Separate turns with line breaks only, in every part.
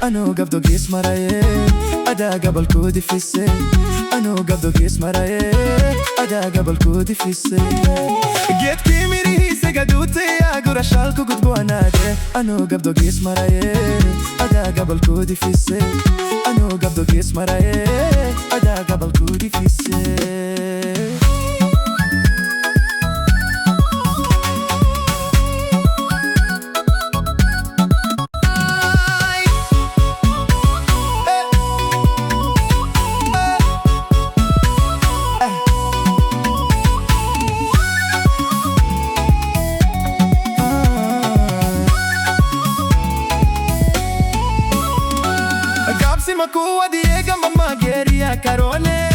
anoo gabdho gees maraye adaa gabalkoodi fisay anoo gabdho gees maraye adaa gabalkoodi fisay geedkii mirihiisa gaduutay agura shaalku gudboonaade anoo gabdho gees maraye adaa gabalkoodi fisay anoo gabdho gees maraye adaa gabalkoodi fisay makuwadi gamba mageria karole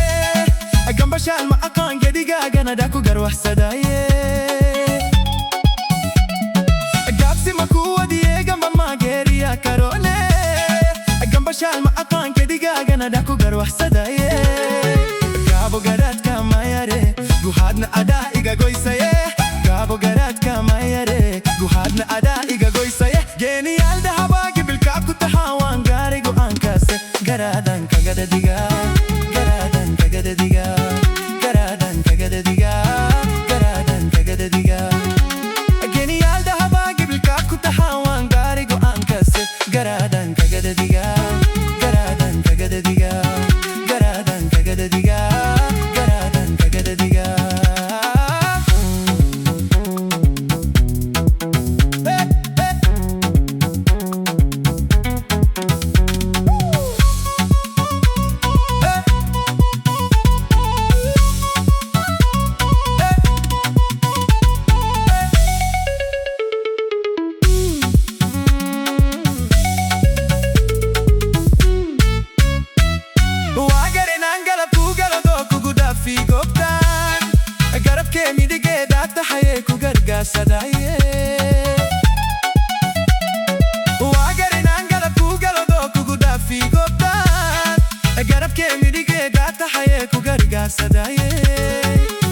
gamba shal ma aqan gadiga ganada ku garwahsadaye gabsi makuwadi gamba mageria karole gamba shal ma aqan gadiga ganada ku garwahsadaye gabo garadka mayare guhadna ada iga goysaye gabo garadka mayare guhadna ada iga goysaye genial da habagi bil kab ku tahawan garigo ankase garadan kagadadiga garadan kagadadiga garadan kagadadiga garadan kagadadiga genial da habagi bil kab ku tahawan garigo ankase garadan kagadadiga garadan kagadadiga garadan kagadadiga garadan kagadadiga sadaye wagarin angala kugalo do kuguda fi gobdan garabke midige gata haye kugarga sadaye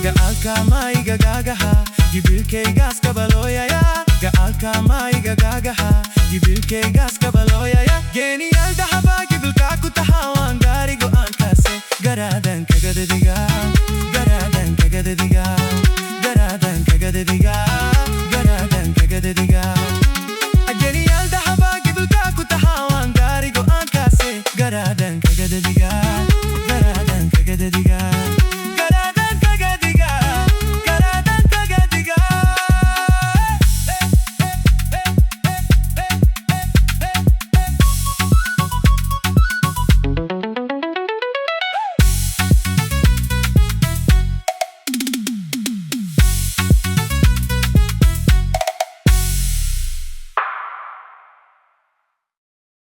ga alka mai gagaha gibilke gas kabaloya ya ga alka mai gagaha gibilke gas kabaloya ya genial da haba gibilka kutahawan garigo ankase garadan kagadadiga garadan kagadadiga garadan kagadadiga garadan kagadadiga genial da haba gibilka kutahawan garigo ankase garadan kagadadiga garadan kagadadiga